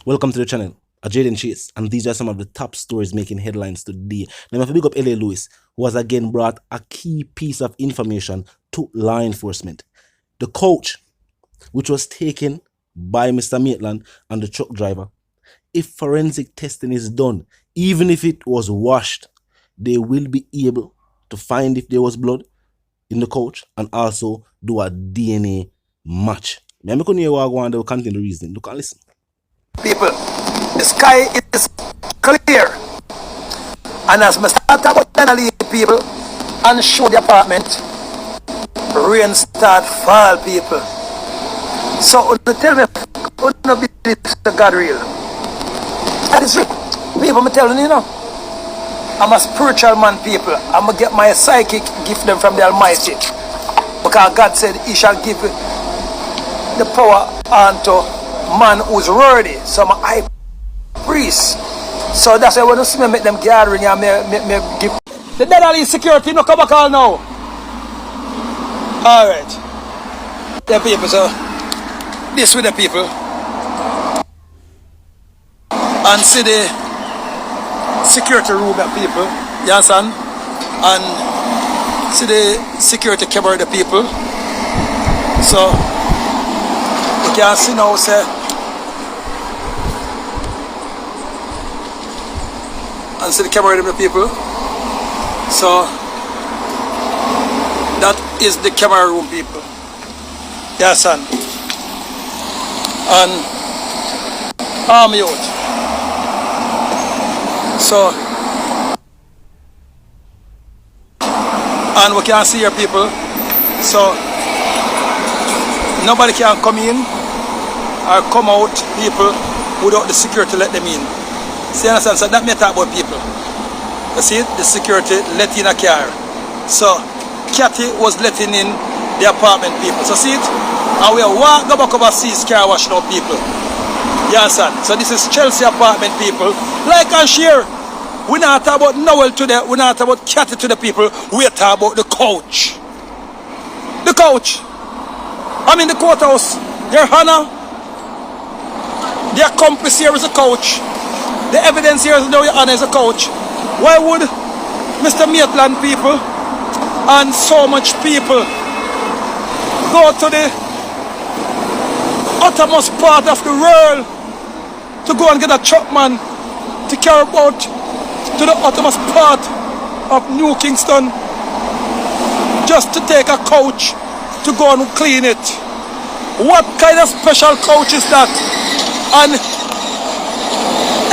Welcome to the channel, Adrianna Chase, and these are some of the top stories making headlines today. Now, I have to big up L.A. Lewis, who has again brought a key piece of information to law enforcement. The coach, which was taken by Mr. Maitland and the truck driver, if forensic testing is done, even if it was washed, they will be able to find if there was blood in the coach and also do a DNA match. I'm going to continue the reasoning. Look and listen. People, the sky is clear, and as I start about the people and show the apartment, rain start fall, people. So tell me, the God real? That is real. People, I'm telling you, I'm a spiritual man, people. I'm gonna get my psychic gift them from the Almighty, because God said He shall give the power unto man who's worthy. So I'm a high priest. So that's why when you see me make them gathering and me give the dead security, no come back all now. Alright. The people, so this with the people. And see the security room of people. You understand? And see the security camera of the people. So you can see now, say, and see the camera of the people. So that is the camera room, people. Yes, son. And army out. So and we can see here, people. So nobody can come in or come out, people, without the security let them in. See, understand? So that may talk about people. You see, the security let in a car. So Cathy was letting in the apartment, people. So see it? And we walk go back overseas car wash now, people. You understand? So this is Chelsea apartment, people. Like and share. We not talk about Noel today. We not talk about Cathy to the people. We talk about the coach. The coach. I'm in the courthouse. Their honor. The accomplice here is a coach. The evidence here is now your honor is a coach. Why would Mr. Maitland people and so much people go to the uttermost part of the world to go and get a truck man to carry about to the uttermost part of New Kingston just to take a coach to go and clean it? What kind of special coach is that? And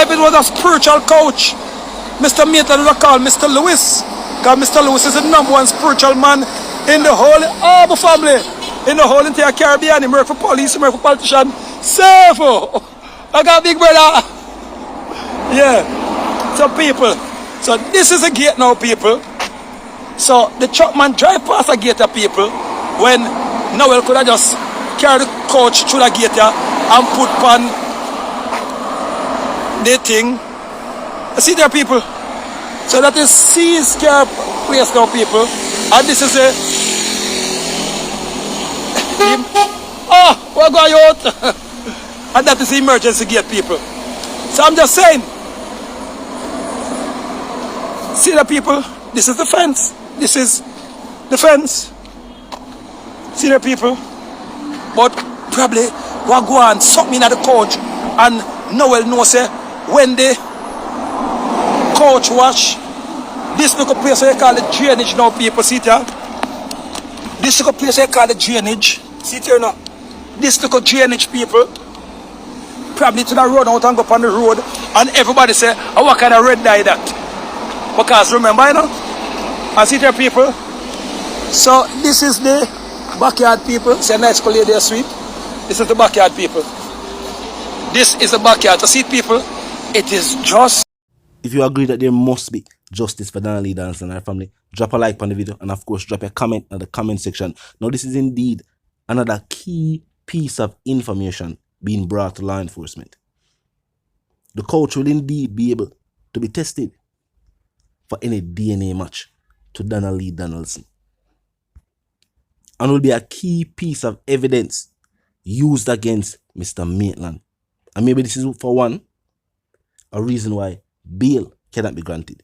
if it was a spiritual coach, Mr. Maitland would have called Mr. Lewis, because Mr. Lewis is the #1 spiritual man in the whole Harbour family, in the whole entire Caribbean. He work for police, he work for politician. Safe! I got a big brother. Yeah. So people, so this is a gate now, people. So the truck man drive past a gate of people when Noel could have just carry the coach through the gate and put on the thing. See there, people. So that is seized car place now, people. And this is a we're going out. And that is the emergency gate, people. So I'm just saying. See the people. This is the fence. This is the fence. See the people. But probably we'll go and suck me in at the coach. And Noel knows when the coach wash, this little place they call the drainage now, people. See it here? This little place they call the drainage. See it here now? This little drainage, people. Probably to the road out and go up on the road. And everybody say, oh, what kind of red dye that? Because remember, you know? And see it here, people. So this is the backyard, people. It's a nice color there, sweet. This is the backyard, people. This is the backyard. So see, people, it is just. If you agree that there must be justice for Donna Dance and her family, drop a like on the video and of course drop a comment in the comment section. Now this is indeed another key piece of information being brought to law enforcement. The coach will indeed be able to be tested for any DNA match to Donna Donaldson, and will be a key piece of evidence used against Mr. Maitland And maybe this is for one, a reason why bail cannot be granted.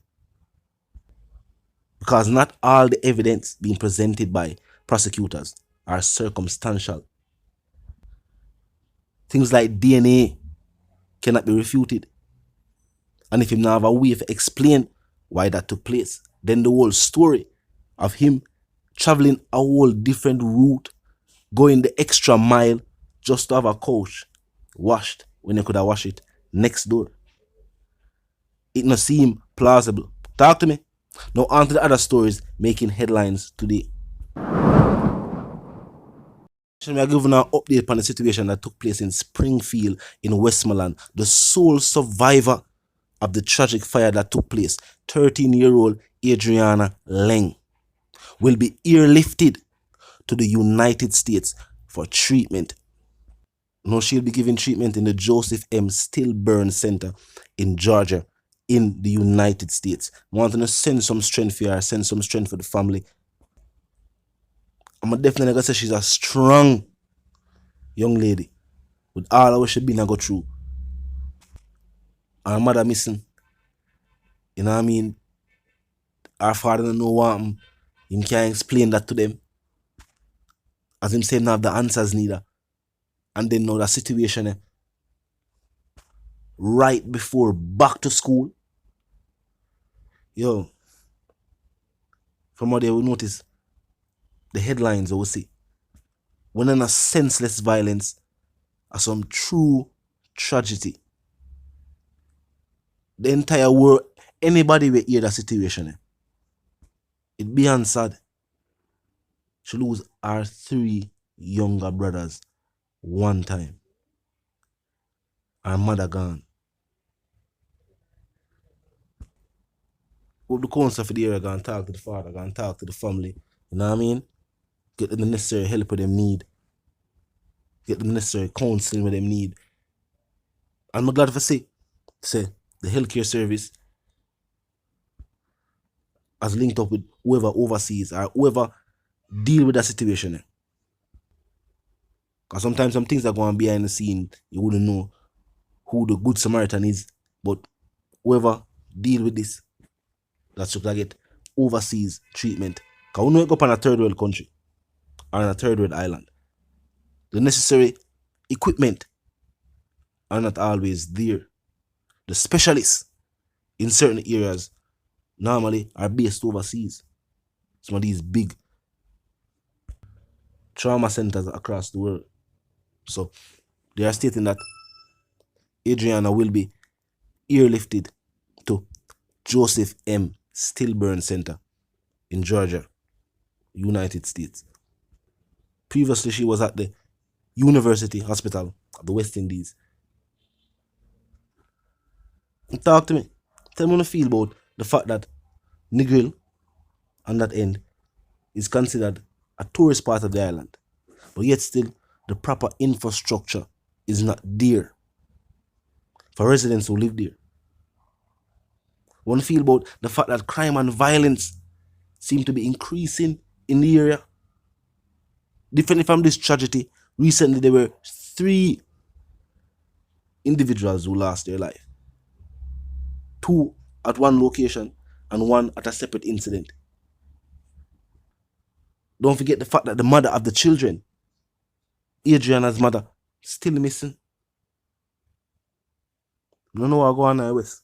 Because not all the evidence being presented by prosecutors are circumstantial. Things like DNA cannot be refuted. And if him now have a way to explain why that took place, then the whole story of him traveling a whole different route, going the extra mile just to have a couch washed when you could have washed it next door, it not seem plausible. Talk to me. Now on to the other stories making headlines today. We are giving an update on the situation that took place in Springfield in Westmoreland. The sole survivor of the tragic fire that took place, 13-year-old Adrianna Laing, will be airlifted to the United States for treatment. Now she'll be given treatment in the Joseph M. Stillburn Center in Georgia in the United States. I want to send some strength for her, send some strength for the family. I'm definitely gonna say she's a strong young lady with all what she been and go through. Her mother missing. You know what I mean? Her father don't know what happened. Him can't explain that to them. As him say, not have the answers neither. And then now the situation right before back to school. Yo, from what they will notice, the headlines will see. When in a senseless violence or some true tragedy. The entire world, anybody will hear that situation. It beyond sad. She lose her 3 younger brothers one time. Her mother gone. With the council for the area, go and talk to the father, go and talk to the family. You know what I mean? Get them the necessary help with them need. Get them the necessary counseling with them need. And I'm glad to say the healthcare service has linked up with whoever oversees or whoever deal with that situation. Because sometimes some things are going behind the scene, you wouldn't know who the good Samaritan is. But whoever deal with this, that should get overseas treatment. Because we know you go up on a third world country or on a third world island. The necessary equipment are not always there. The specialists in certain areas normally are based overseas. Some of these big trauma centers across the world. So they are stating that Adrianna will be airlifted to Joseph M. Stillburn Center in Georgia, United States. Previously, she was at the University Hospital of the West Indies. Talk to me. Tell me how you feel about the fact that Negril on that end is considered a tourist part of the island, but yet still the proper infrastructure is not there for residents who live there. One feel about the fact that crime and violence seem to be increasing in the area. Differently from this tragedy, recently there were 3 individuals who lost their life. 2 at one location and 1 at a separate incident. Don't forget the fact that the mother of the children, Adrianna's mother, still missing. I don't know what going on with.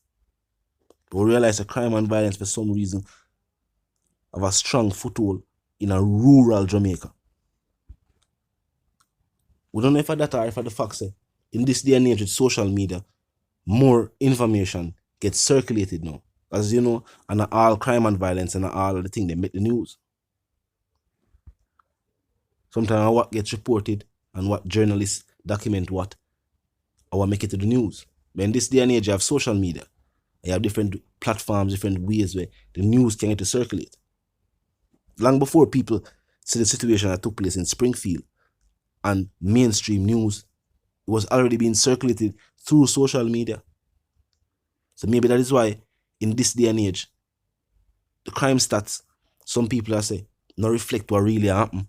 But we realize that crime and violence for some reason have a strong foothold in a rural Jamaica. We don't know if that or if the fact say in this day and age with social media, more information gets circulated now. As you know, and all crime and violence and all of the things they make the news. Sometimes what gets reported and what journalists document what or what make it to the news. But in this day and age, you have social media. You have different platforms, different ways where the news can get to circulate. Long before people see the situation that took place in Springfield and mainstream news, it was already being circulated through social media. So maybe that is why in this day and age, the crime stats, some people are saying, not reflect what really happened.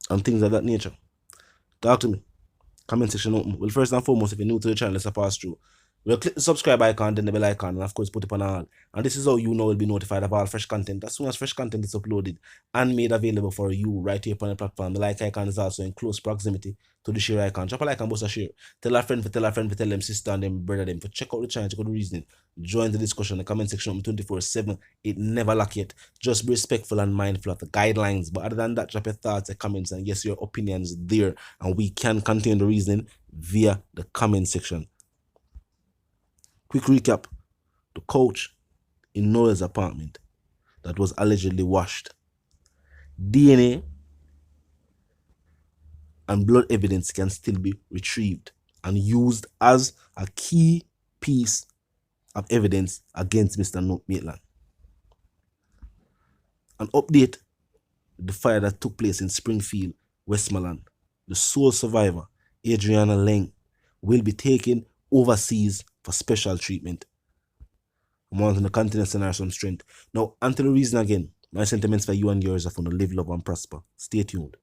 And things of that nature. Talk to me. Comment section open. Well, first and foremost, if you're new to the channel, let's pass through. We'll click the subscribe icon, then the bell icon, and of course put it on all. And this is how you know will be notified of all fresh content as soon as fresh content is uploaded and made available for you right here upon the platform. The like icon is also in close proximity to the share icon. Drop a like and boost a share. Tell a friend, tell them sister and them brother them. For check out the channel, check out the reasoning. Join the discussion, the comment section 24/7. It never lack it. Just be respectful and mindful of the guidelines. But other than that, drop your thoughts and comments and yes, your opinions there. And we can continue the reasoning via the comment section. Quick recap. The coach in Noel's apartment that was allegedly washed. DNA and blood evidence can still be retrieved and used as a key piece of evidence against Mr. Maitland. An update: the fire that took place in Springfield, Westmoreland. The sole survivor, Adrianna Laing, will be taken overseas for special treatment. I'm wanting to continue to send her some strength. Now, until the reason again, my sentiments for you and yours are for to live, love, and prosper. Stay tuned.